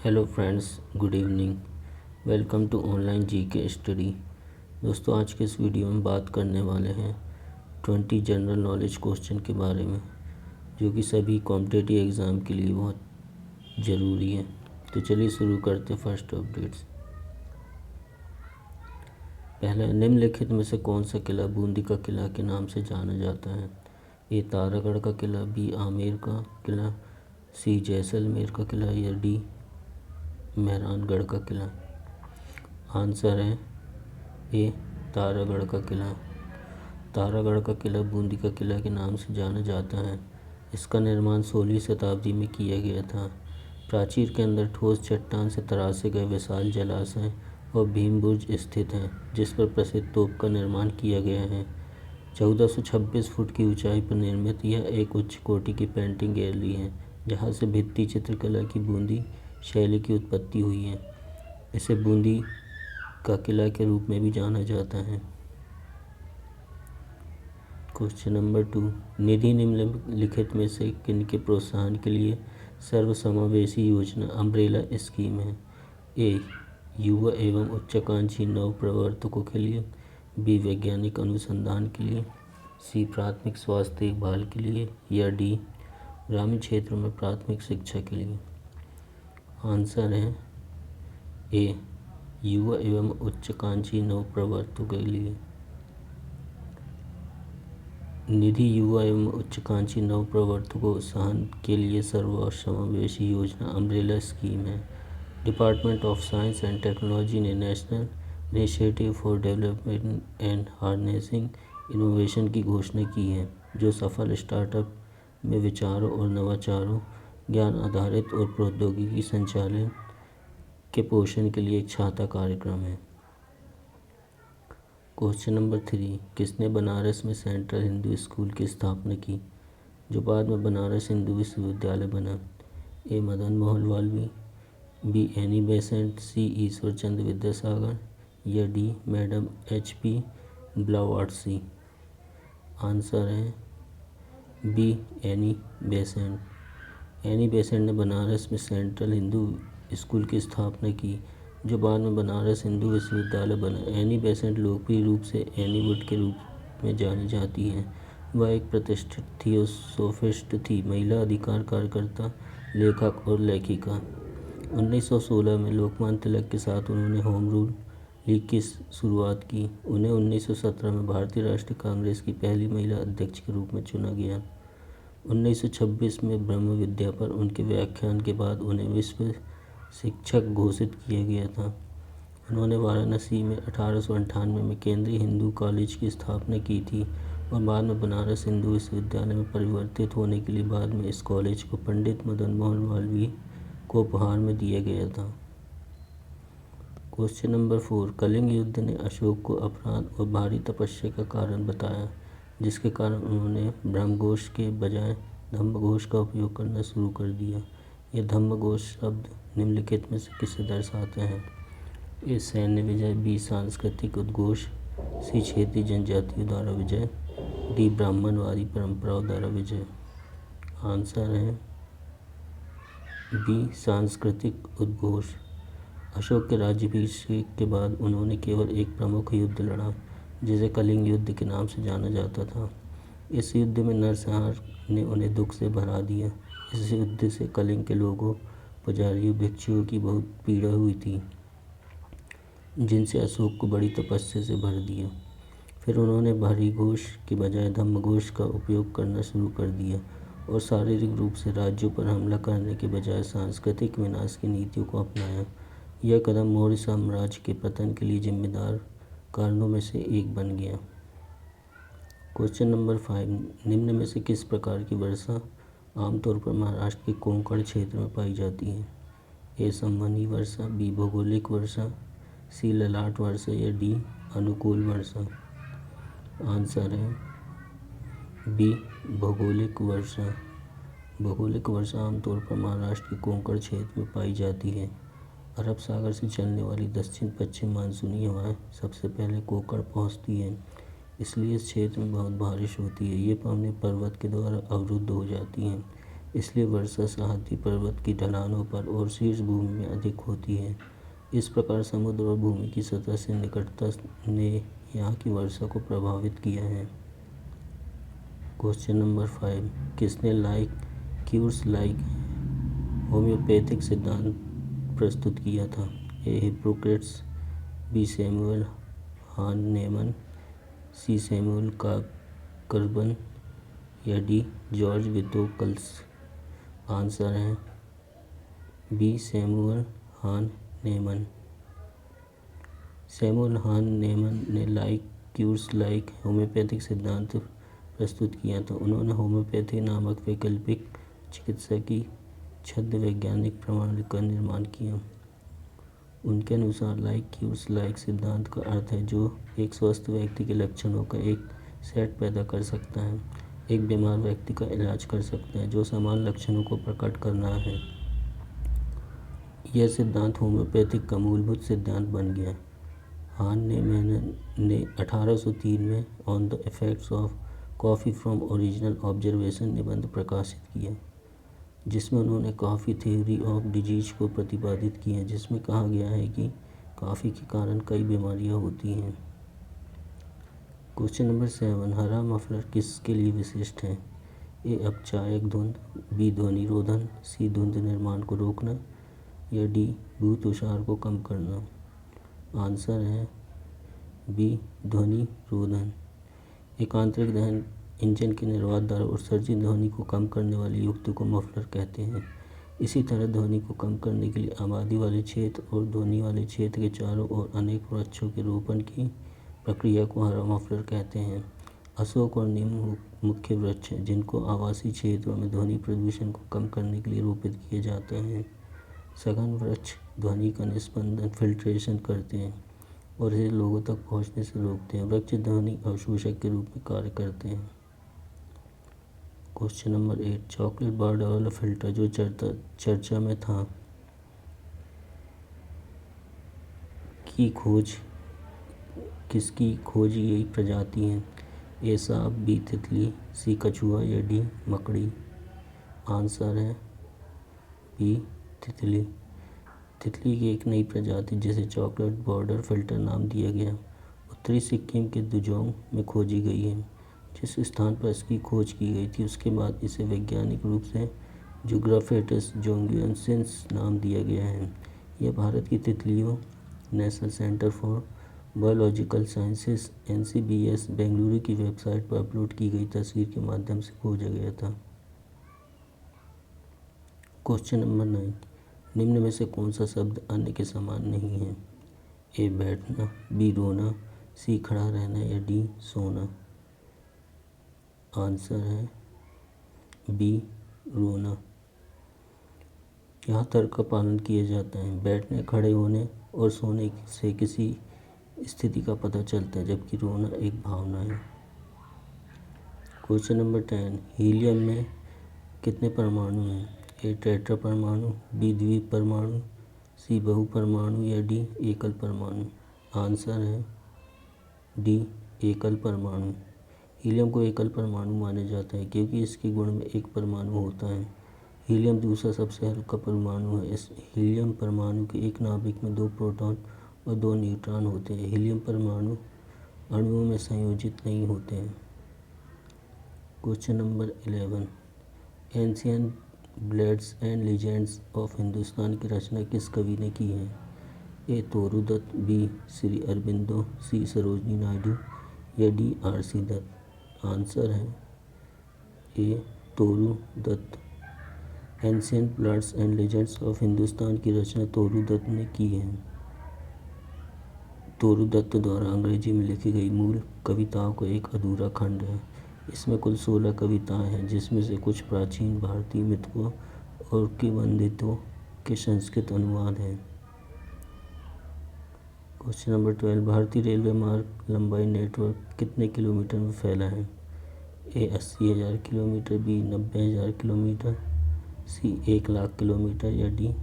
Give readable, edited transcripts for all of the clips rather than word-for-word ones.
Hello friends, good evening. Welcome to online GK study. दोस्तों, आज के इस वीडियो में बात करने वाले हैं 20 जनरल नॉलेज क्वेश्चन के बारे में, जो कि सभी कॉम्पिटिटिव एग्ज़ाम के लिए बहुत ज़रूरी है। तो चलिए शुरू करते हैं फर्स्ट अपडेट्स। पहला, निम्नलिखित में से कौन सा किला बूंदी का किला के नाम से जाना जाता है? ए तारागढ़ का किला, बी आमेर का किला, सी जैसलमेर का किला या डी मेहरानगढ़ का किला। आंसर है ए तारागढ़ का किला। तारागढ़ का किला बूंदी का किला के नाम से जाना जाता है। इसका निर्माण 16वीं शताब्दी में किया गया था। प्राचीर के अंदर ठोस चट्टान से तराशे गए विशाल जलाशय और भीमबुर्ज स्थित हैं, जिस पर प्रसिद्ध तोप का निर्माण किया गया है। 1426 फुट की ऊंचाई पर निर्मित यह एक उच्च कोटि की पेंटिंग गैलरी है, जहां से भित्ति चित्रकला की बूंदी शैली की उत्पत्ति हुई है। इसे बूंदी का किला के रूप में भी जाना जाता है। क्वेश्चन नंबर 2, निधि निम्नलिखित में से किनके प्रोत्साहन के लिए सर्वसमावेशी योजना अम्ब्रेला स्कीम है? ए युवा एवं उच्चाकांक्षी नवप्रवर्तकों के लिए, बी वैज्ञानिक अनुसंधान के लिए, सी प्राथमिक स्वास्थ्य देखभाल के लिए या डी ग्रामीण क्षेत्रों में प्राथमिक शिक्षा के लिए। आंसर है ए युवा एवं उच्चाकांक्षी नवप्रवर्तकों के लिए। निधि युवा एवं उच्चाकांक्षी नवप्रवर्तकों सहन के लिए सर्वसमावेशी योजना अम्ब्रेला स्कीम है। Department of science and technology ने national initiative for development and harnessing innovation की घोषणा की है, जो सफल स्टार्टअप में विचारों और नवाचारों, ज्ञान आधारित और प्रौद्योगिकी संचालन के पोषण के लिए एक छाता कार्यक्रम है। क्वेश्चन नंबर 3, किसने बनारस में सेंट्रल हिंदू स्कूल की स्थापना की, जो बाद में बनारस हिंदू विश्वविद्यालय बना? A Madan Mohan Malaviya, B Annie Besant, C Ishwar Chandra Vidyasagar या D madam HP Blavatsky. Answer है B Annie Besant. Annie Besant ने बनारस में सेंट्रल हिंदू स्कूल की स्थापना की, जो बाद में बनारस हिंदू विश्वविद्यालय बना। एनी बेसेंट लोकप्रिय रूप से एनी वुड के रूप में जानी जाती हैं। वह एक प्रतिष्ठित थियोसोफिस्ट थी, महिला अधिकार कार्यकर्ता, लेखक और लेखिका। 1916 में लोकमान्य तिलक के साथ उन्होंने होम रूल लीग की शुरुआत की। उन्हें 1917 में भारतीय राष्ट्रीय कांग्रेस की पहली महिला अध्यक्ष के रूप में चुना गया। 1926 में ब्रह्म विद्या पर उनके व्याख्यान के बाद उन्हें विश्व शिक्षक घोषित किया गया था। उन्होंने वाराणसी में 1898 में केंद्रीय हिंदू कॉलेज की स्थापना की थी और बाद में बनारस हिंदू विश्वविद्यालय में परिवर्तित होने के लिए बाद में इस कॉलेज को पंडित मदन मोहन मालवीय को उपहार में दिया गया था। क्वेश्चन नंबर 4, कलिंग युद्ध ने अशोक को अपराध और भारी तपस्या का कारण बताया, जिसके कारण उन्होंने ब्रह्मघोष के बजाय धम्मघोष का उपयोग करना शुरू कर दिया। यह धम्मघोष शब्द निम्नलिखित में से किसे दर्शाते हैं? ए सैन्य विजय, बी सांस्कृतिक उद्घोष, सी क्षेत्रीय जनजातियों द्वारा विजय, डी ब्राह्मणवादी परंपराओं द्वारा विजय। आंसर है बी सांस्कृतिक उद्घोष। अशोक के राज्याभिषेक के बाद उन्होंने केवल एक प्रमुख युद्ध लड़ा, जिसे कलिंग युद्ध के नाम से जाना जाता था। इस युद्ध में नरसंहार ने उन्हें दुख से भरा दिया। इस युद्ध से कलिंग के लोगों, पुजारियों, भिक्षुओं की बहुत पीड़ा हुई थी, जिनसे अशोक को बड़ी तपस्या से भर दिया। फिर उन्होंने भारी घोष के बजाय धम्मघोष का उपयोग करना शुरू कर दिया और शारीरिक रूप से राज्यों पर हमला करने के बजाय सांस्कृतिक विनाश की नीतियों को अपनाया। यह कदम मौर्य साम्राज्य के पतन के लिए जिम्मेदार कारणों में से एक बन गया। क्वेश्चन नंबर 5, निम्न में से किस प्रकार की वर्षा आमतौर पर महाराष्ट्र के कोंकण क्षेत्र में पाई जाती है? ए संवहनी वर्षा, बी भौगोलिक वर्षा, सी ललाट वर्षा या डी अनुकूल वर्षा। आंसर है बी भौगोलिक वर्षा। भौगोलिक वर्षा आमतौर पर महाराष्ट्र के कोंकण क्षेत्र में पाई जाती है। अरब सागर से चलने वाली दक्षिण पश्चिम मानसूनी हवाएं सबसे पहले कोंकण पहुंचती हैं, इसलिए इस क्षेत्र में बहुत बारिश होती है। ये पानी पर्वत के द्वारा अवरुद्ध हो जाती हैं। इसलिए वर्षा सहाद्री पर्वत की ढलानों पर और शीर्ष भूमि में अधिक होती है। इस प्रकार समुद्र और भूमि की सतह से निकटता ने यहाँ की वर्षा को प्रभावित किया है। क्वेश्चन नंबर 5, किसने लाइक क्यूर्स लाइक होम्योपैथिक सिद्धांत प्रस्तुत किया था? ए हिप्पोक्रेट्स, बी सैमुअल हाहनेमन, सी सैमुअल कर्बन या डी जॉर्ज विटोकल्स। आंसर है बी सैमुअल हाहनेमन। सैमुअल हाहनेमन ने लाइक क्यूर्स लाइक होम्योपैथिक सिद्धांत प्रस्तुत किया था। उन्होंने होम्योपैथी नामक वैकल्पिक चिकित्सा की छद्म वैज्ञानिक प्रणाली का निर्माण किया। उनके अनुसार लाइक क्यूर्स लाइक सिद्धांत का अर्थ है जो एक स्वस्थ व्यक्ति के लक्षणों का एक सेट पैदा कर सकता है, एक बीमार व्यक्ति का इलाज कर सकता है जो समान लक्षणों को प्रकट करना है। यह सिद्धांत होम्योपैथिक का मूलभूत सिद्धांत बन गया। हाहनेमैन ने 1803 में on the effects of coffee from original observation निबंध प्रकाशित किया, जिसमें उन्होंने कॉफ़ी थ्योरी ऑफ डिजीज को प्रतिपादित किया, जिसमें कहा गया है कि कॉफ़ी के कारण कई बीमारियां होती हैं। क्वेश्चन नंबर 7, हरा मफलर किसके लिए विशिष्ट है? ए अपचायक धुंध, बी ध्वनि रोधन, सी धुंध निर्माण को रोकना या डी भू तुषार को कम करना। आंसर है बी ध्वनि रोधन। एक आंतरिक दहन इंजन के निर्वात द्वारा उत्सर्जित ध्वनि को कम करने वाली युक्ति को मफलर कहते हैं। इसी तरह ध्वनि को कम करने के लिए आबादी वाले क्षेत्र और ध्वनि वाले क्षेत्र के चारों ओर अनेक वृक्षों के रोपण की प्रक्रिया को हरा मफलर कहते हैं। अशोक और नीम मुख्य वृक्ष हैं जिनको आवासीय क्षेत्रों में ध्वनि प्रदूषण को कम करने के लिए रोपित किया जाता है। सघन वृक्ष ध्वनि का निस्पंदन फिल्ट्रेशन करते हैं और इसे लोगों तक पहुंचने से रोकते हैं। वृक्ष ध्वनि अवशोषक के रूप में कार्य करते हैं। क्वेश्चन नंबर 8, चॉकलेट बॉर्डर वाला फिल्टर जो चर्चा में था की खोज किसकी खोज यही प्रजाति है? ए सांप, बी तितली, सी कछुआ या डी मकड़ी। आंसर है बी तितली। तितली की एक नई प्रजाति जिसे चॉकलेट बॉर्डर फिल्टर नाम दिया गया उत्तरी सिक्किम के दुजोंग में खोजी गई है। जिस स्थान पर इसकी खोज की गई थी उसके बाद इसे वैज्ञानिक रूप से जुग्राफेटस जोंगियनसिस नाम दिया गया है। यह भारत की तितलियों national centre for biological sciences NCBS Bengaluru की वेबसाइट पर अपलोड की गई तस्वीर के माध्यम से खोजा गया था। क्वेश्चन नंबर 9, निम्न में से कौन सा शब्द अन्य के समान नहीं है? ए बैठना, बी रोना, सी खड़ा रहना या डी सोना। आंसर है बी रोना। यहाँ तर्क का पालन किया जाता है। बैठने, खड़े होने और सोने से किसी स्थिति का पता चलता है, जबकि रोना एक भावना है। क्वेश्चन नंबर 10, हीलियम में कितने परमाणु हैं? ए टेट्रा परमाणु, बी द्वीप परमाणु, सी बहु परमाणु या डी एकल परमाणु। आंसर है डी एकल परमाणु। हीलियम को एकल परमाणु माना जाता है क्योंकि इसके गुण में एक परमाणु होता है। हीलियम दूसरा सबसे हल्का परमाणु है। इस हीलियम परमाणु के एक नाभिक में 2 प्रोटॉन और 2 न्यूट्रॉन होते हैं। हीलियम परमाणु अणुओं में संयोजित नहीं होते हैं। Question number 11, ancient ballads and legends of Hindustan की रचना किस कवि ने की है? A Toru Dutt, B Shri Aurobindo, C Sarojini Naidu या डी RC दत्त। आंसर है A Toru Dutt. Ancient ballads and legends of Hindustan की रचना तोरू दत्त ने की है। तोरू दत्त द्वारा अंग्रेजी में लिखी गई मूल कविताओं का एक अधूरा खंड है। इसमें कुल 16 कविताएं हैं जिसमें से कुछ प्राचीन भारतीय मिथकों और किंवदंतियों के संस्कृत अनुवाद हैं। क्वेश्चन नंबर 12, भारतीय रेलवे मार्ग लंबाई नेटवर्क कितने किलोमीटर में फैला है? ए 80,000 किलोमीटर, बी 90,000 किलोमीटर, सी 1,00,000 किलोमीटर या डी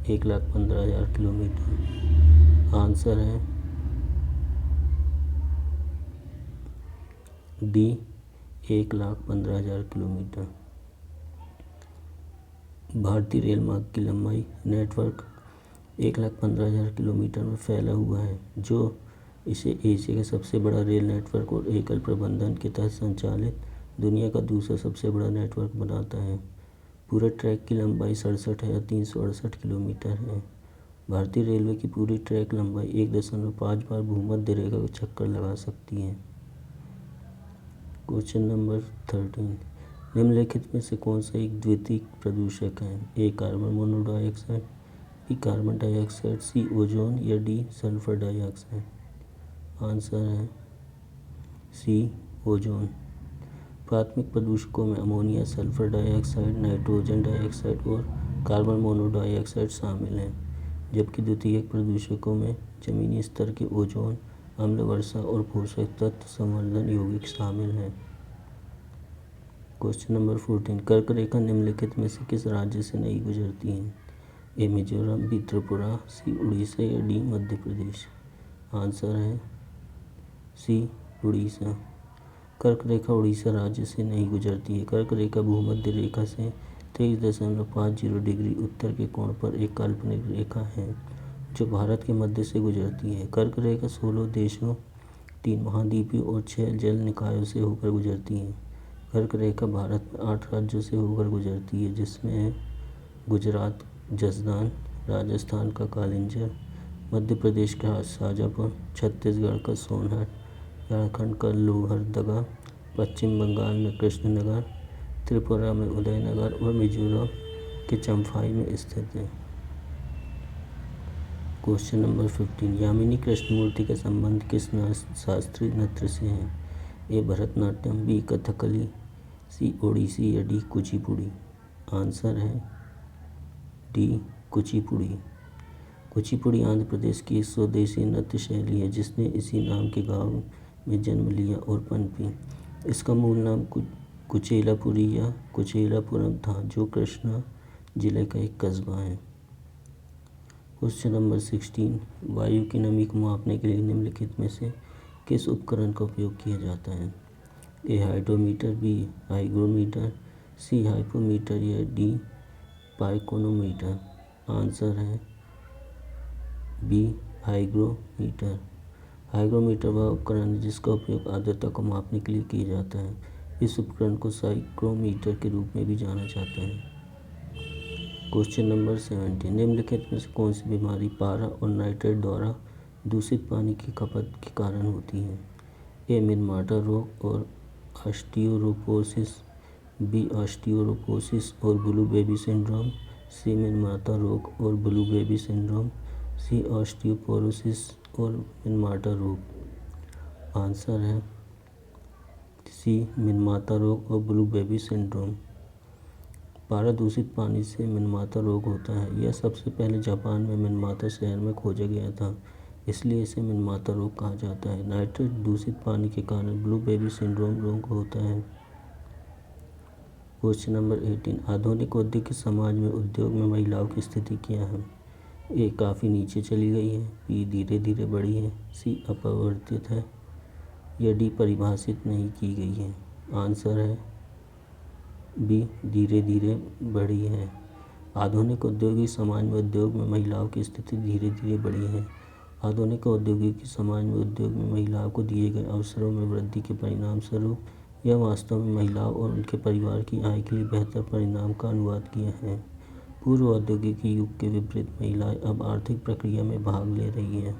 1,15,000 किलोमीटर। आंसर है डी 1,15,000 किलोमीटर। भारतीय रेल मार्ग की लंबाई नेटवर्क 1,15,000 किलोमीटर में फैला हुआ है, जो इसे एशिया का सबसे बड़ा रेल नेटवर्क और एकल प्रबंधन के तहत संचालित दुनिया का दूसरा सबसे बड़ा नेटवर्क बनाता है। पूरे ट्रैक की लंबाई 67,368 किलोमीटर है। भारतीय रेलवे की पूरी ट्रैक लंबाई 1.5 बार भूमध्य रेखा का चक्कर लगा सकती है। क्वेश्चन नंबर 13, निम्नलिखित में से कौन सा एक द्वितीयक प्रदूषक है? A carbon monoxide, B carbon dioxide, C ozone या डी सल्फर डाइऑक्साइड? आंसर है सी ओजोन। प्राथमिक प्रदूषकों में ammonia, sulphur dioxide, nitrogen dioxide और कार्बन मोनोऑक्साइड शामिल हैं, जबकि द्वितीयक प्रदूषकों में जमीनी स्तर के ओजोन, अम्ल वर्षा और पोषक तत्व संवर्धन यौगिक शामिल हैं। क्वेश्चन नंबर 14, कर्क रेखा निम्नलिखित में से किस राज्य से नहीं गुजरती है? ए मिजोरम, बी त्रिपुरा, सी उड़ीसा या डी मध्य प्रदेश? आंसर है सी उड़ीसा। कर्क रेखा उड़ीसा राज्य से नहीं गुजरती है। कर्क रेखा भूमध्य रेखा से 23.50 डिग्री उत्तर के कोण पर एक काल्पनिक रेखा है, जो भारत के मध्य से गुजरती है। कर्क रेखा 16 देशों, 3 महाद्वीपों और 6 जल निकायों से होकर गुजरती है। कर्क रेखा भारत में 8 राज्यों से होकर गुजरती है, जिसमें है गुजरात जसदान, राजस्थान का कालिंजर, मध्य प्रदेश का शाजापुर, छत्तीसगढ़ का सोनहट, झारखंड का लोहरदगा, पश्चिम बंगाल में कृष्णनगर, त्रिपुरा में उदयनगर और मिजोरम के चम्फाई में स्थित है। क्वेश्चन नंबर 15, यामिनी कृष्णमूर्ति का संबंध किस शास्त्रीय नृत्य से है? ए भरतनाट्यम, बी कथकली, सी ओडिसी या डी कुचिपुड़ी? आंसर है डी कुचिपुड़ी। कुचिपुड़ी आंध्र प्रदेश की एक स्वदेशी नृत्य शैली है, जिसने इसी नाम के गांव में जन्म लिया और पनपी। इसका मूल नाम कुचेलापुरी या कुचेलापुरम था, जो कृष्णा जिले का एक कस्बा है। क्वेश्चन नंबर 16, वायु की नमी को मापने के लिए निम्नलिखित में से किस उपकरण का उपयोग किया जाता है? ए हाइड्रोमीटर, बी हाइग्रोमीटर, सी हाइपोमीटर या डी पाइकोनोमीटर? आंसर है बी हाइग्रोमीटर। हाइग्रोमीटर वह उपकरण है जिसका उपयोग आर्द्रता को मापने के लिए किया जाता है। इस उपकरण को साइक्रोमीटर के रूप में भी जाना जाता है। क्वेश्चन नंबर 17, निम्नलिखित में से कौन सी बीमारी पारा और नाइट्रेट द्वारा दूषित पानी की खपत के कारण होती है? ए मिनमाटा रोग और ऑस्टियोरोपोसिस, बी ऑस्टियोरोपोसिस और ब्लू बेबी सिंड्रोम, सी मिनमाटा रोग और ब्लू बेबी सिंड्रोम, सी ऑस्टियोपोरोसिस और मिनमाटा रोग? आंसर है सी मिनमाता रोग और ब्लू बेबी सिंड्रोम। पारा दूषित पानी से मिनमाता रोग होता है। यह सबसे पहले जापान में मिनमाता शहर में खोजा गया था, इसलिए इसे मिनमाता रोग कहा जाता है। नाइट्रेट दूषित पानी के कारण ब्लू बेबी सिंड्रोम रोग होता है। क्वेश्चन नंबर 18, आधुनिक औद्योगिक समाज में उद्योग में महिलाओं की स्थिति क्या है? ए काफ़ी नीचे चली गई है, बी धीरे धीरे बढ़ी है, सी अपरिवर्तित है या डी परिभाषित नहीं की गई है? आंसर है बी धीरे धीरे बढ़ी है। आधुनिक औद्योगिक समाज में उद्योग में महिलाओं की स्थिति धीरे धीरे बढ़ी है। आधुनिक औद्योगिक समाज में उद्योग में महिलाओं को दिए गए अवसरों में वृद्धि के परिणाम स्वरूप यह वास्तव में महिलाओं और उनके परिवार की आय के लिए बेहतर परिणाम का अनुवाद किया है। पूर्व औद्योगिक युग के विपरीत महिलाएं अब आर्थिक प्रक्रिया में भाग ले रही हैं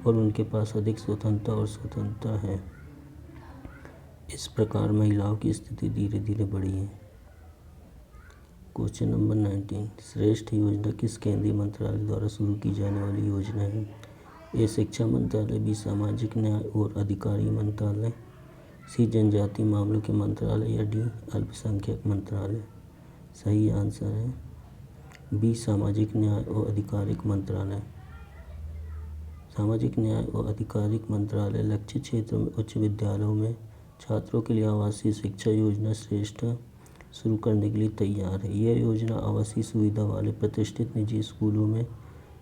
और उनके पास अधिक स्वतंत्रता और स्वतंत्रता है। इस प्रकार महिलाओं की स्थिति धीरे धीरे बढ़ी है। क्वेश्चन नंबर 19, श्रेष्ठ योजना किस केंद्रीय मंत्रालय द्वारा शुरू की जाने वाली योजना है? ए शिक्षा मंत्रालय, बी सामाजिक न्याय और अधिकारी मंत्रालय, सी जनजातीय मामलों के मंत्रालय या डी अल्पसंख्यक मंत्रालय? सही आंसर है बी सामाजिक न्याय और आधिकारिक मंत्रालय। सामाजिक न्याय और आधिकारिक मंत्रालय लक्षित क्षेत्रों में उच्च विद्यालयों में छात्रों के लिए आवासीय शिक्षा योजना श्रेष्ठ शुरू करने के लिए तैयार है। यह योजना आवासीय सुविधा वाले प्रतिष्ठित निजी स्कूलों में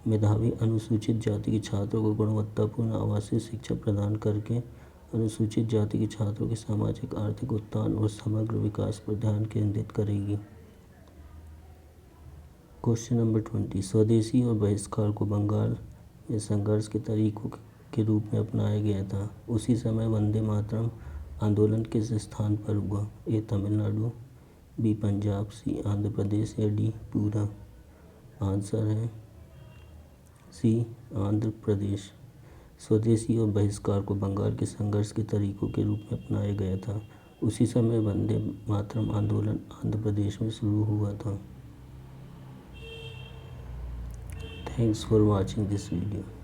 मेधावी अनुसूचित जाति के छात्रों को गुणवत्तापूर्ण आवासीय शिक्षा प्रदान करके अनुसूचित जाति के छात्रों के सामाजिक आर्थिक उत्थान और समग्र विकास पर ध्यान केंद्रित करेगी। क्वेश्चन नंबर 20, स्वदेशी और बहिष्कार को बंगाल में संघर्ष के तरीकों के रूप में अपनाया गया था। उसी समय वंदे मातरम आंदोलन किस स्थान पर हुआ? ए तमिलनाडु, बी पंजाब, सी आंध्र प्रदेश या डी पूरा? आंसर है सी आंध्र प्रदेश। स्वदेशी और बहिष्कार को बंगाल के संघर्ष के तरीकों के रूप में अपनाया गया था। उसी समय वंदे मातरम आंदोलन आंध्र प्रदेश में शुरू हुआ था। Thanks for watching this video.